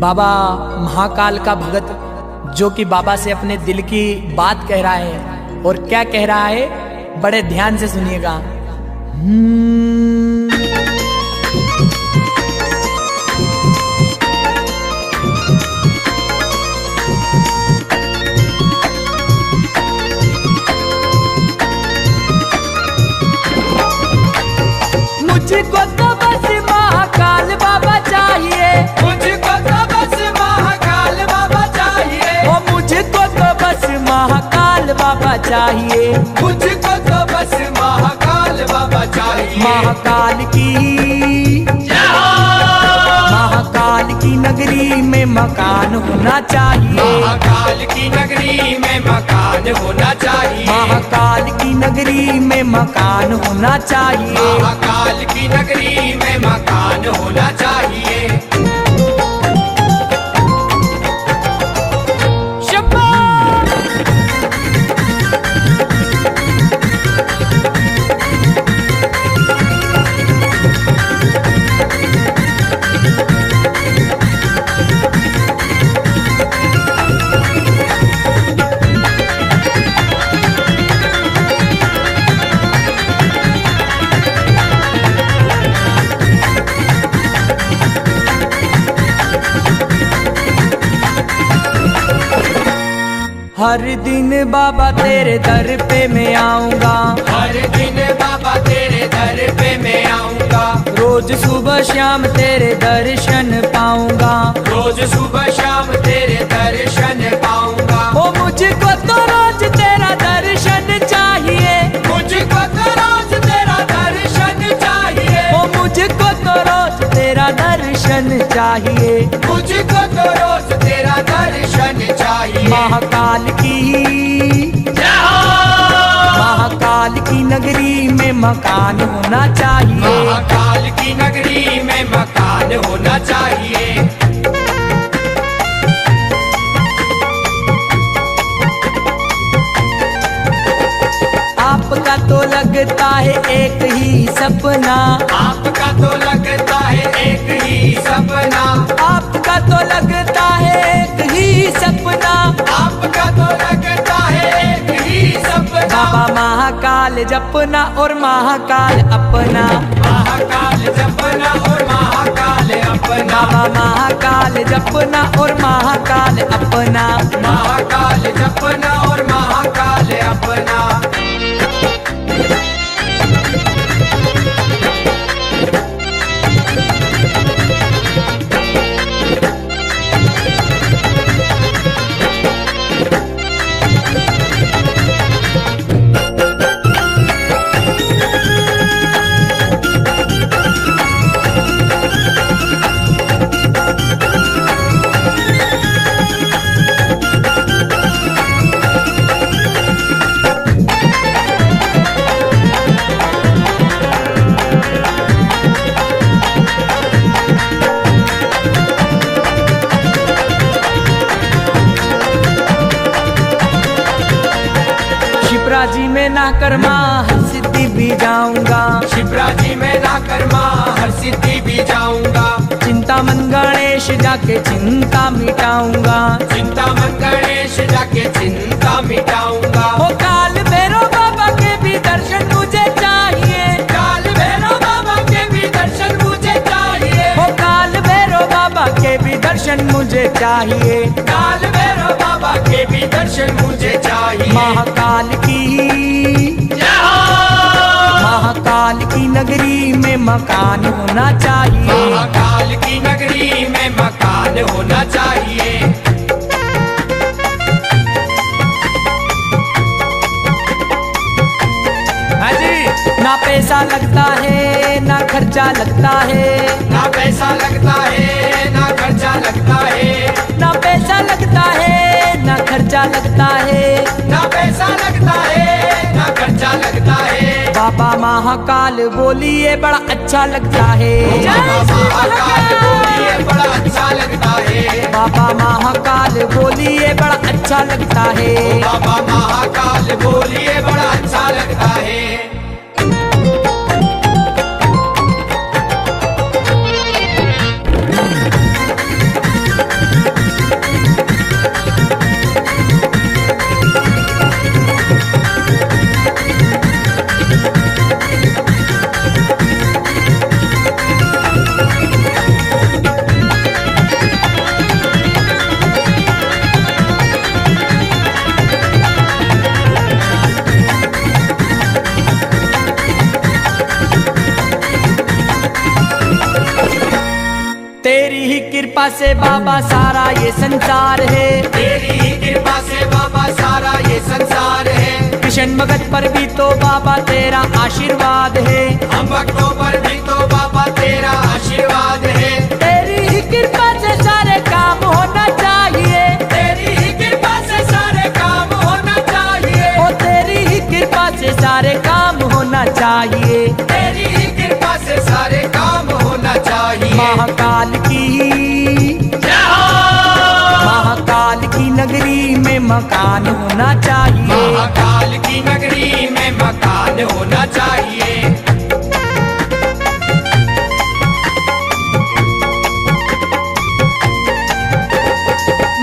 बाबा महाकाल का भगत जो कि बाबा से अपने दिल की बात कह रहा है। और क्या कह रहा है, बड़े ध्यान से सुनिएगा। मुझको तो बस महाकाल बाबा चाहिए, मुझको तो बस महाकाल बाबा चाहिए, ओ मुझको तो बस महाकाल बाबा चाहिए। मुझको तो बस महाकाल बाबा चाहिए। महाकाल की नगरी में मकान होना चाहिए। महाकाल की नगरी में मकान होना चाहिए। महाकाल की नगरी में मकान होना चाहिए। महाकाल की नगरी में मकान होना चाहिए। हर दिन बाबा तेरे दर पे मैं आऊंगा, हर दिन बाबा तेरे दर पे मैं आऊंगा। रोज सुबह शाम तेरे दर्शन पाऊंगा। रोज सुबह शाम तेरे दर्शन पाऊंगा। ओ मुझको तो रोज तेरा दर्शन चाहिए। मुझको तो रोज तेरा दर्शन चाहिए। ओ मुझको तो रोज तेरा दर्शन चाहिए। मुझको तो रोज तेरा दर्शन चाहिए। महाकाल की नगरी में मकान होना चाहिए। महाकाल की नगरी में मकान होना चाहिए। आपका तो लगता है एक ही सपना, आपका तो लगता है एक ही सपना। आपका तो लगता है एक ही सपना। आपका तो लगता है एक ही सपना। बाबा महाकाल जपना और महाकाल अपना। महाकाल जपना और महाकाल अपना। बाबा महाकाल जपना और महाकाल अपना। महाकाल जपना और महाकाल अपना। शिप्राजी में ना कर्मा हर सिद्धि भी जाऊंगा। शिप्राजी में ना कर्मा हर सिद्धि भी जाऊंगा। चिंतामन गणेश जाके चिंता मिटाऊंगा। चिंतामन गणेश जाके चिंता मिटाऊंगा। ओ काल भैरव बाबा के भी दर्शन मुझे चाहिए। काल भैरव बाबा के भी दर्शन मुझे चाहिए। ओ काल भैरव बाबा के भी दर्शन मुझे चाहिए। काल भैरव बाबा के भी दर्शन मुझे चाहिए। महाकाल की नगरी में मकान होना चाहिए। महाकाल की नगरी में मकान होना चाहिए। हाँ जी, ना पैसा लगता है ना खर्चा लगता है। ना पैसा लगता है ना खर्चा लगता है। ना पैसा लगता है ना खर्चा लगता है। ना पैसा लगता है ना खर्चा लगता है। बाबा महाकाल बोलिए बड़ा अच्छा लगता है। बाबा महाकाल बोलिए बड़ा अच्छा लगता है। बाबा महाकाल बोलिए बड़ा अच्छा लगता है। बाबा महाकाल बोलिए बड़ा अच्छा लगता है। तेरी ही कृपा से बाबा सारा ये संसार है, तेरी ही कृपा से बाबा सारा ये संसार है। कृष्ण भगत पर भी तो बाबा तेरा आशीर्वाद है, हम भक्तों पर भी तो बाबा तेरा आशीर्वाद है। तेरी ही कृपा से सारे काम होना चाहिए, तेरी ही कृपा से सारे काम होना चाहिए। ओ तेरी ही कृपा से सारे काम होना चाहिए। तेरी ही कृपा से सारे काम होना चाहिए। महाकाल की, जय हो। महाकाल की नगरी में मकान होना चाहिए, महाकाल की नगरी में मकान होना चाहिए।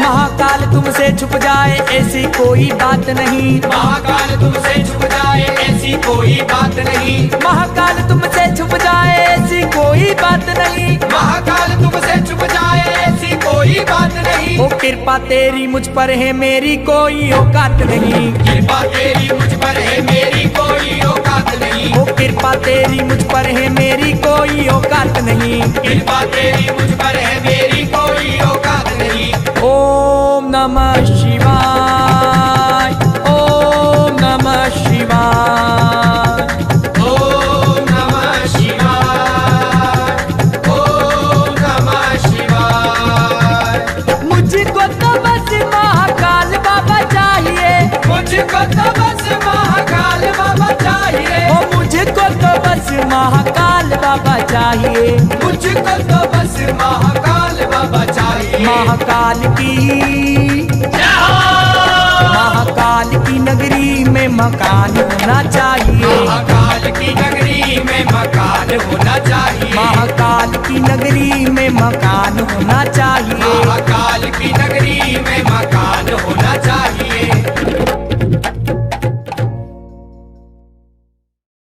महाकाल तुमसे छुप जाए ऐसी कोई बात नहीं, महाकाल तुमसे छुप जाए ऐसी कोई बात नहीं। महाकाल तुमसे छुप जाए ऐसी कोई बात नहीं। महाकाल तुमसे छुप जाए ऐसी कोई बात नहीं। ओ कृपा तेरी मुझ पर है मेरी कोई औकात नहीं, कृपा तेरी मुझ पर है मेरी कोई औकात नहीं। ओ कृपा तेरी मुझ पर है मेरी कोई औकात नहीं। कृपा तेरी मुझ पर है मेरी कोई औकात नहीं। ओम नमः शिवाय, ओम नमः शिवाय। ओम नमः शिवाय, ओम नमः शिवाय। मुझको तो बस महाकाल बाबा चाहिए, मुझको तो बस महाकाल बाबा चाहिए। ओ मुझको तो बस महाकाल बाबा चाहिए। मुझको तो बस महाकाल बाबा चाहिए। महाकाल की, जय हो। महाकाल की नगरी में मकान होना चाहिए, महाकाल की नगरी में मकान होना चाहिए। महाकाल की नगरी में मकान होना चाहिए। महाकाल की नगरी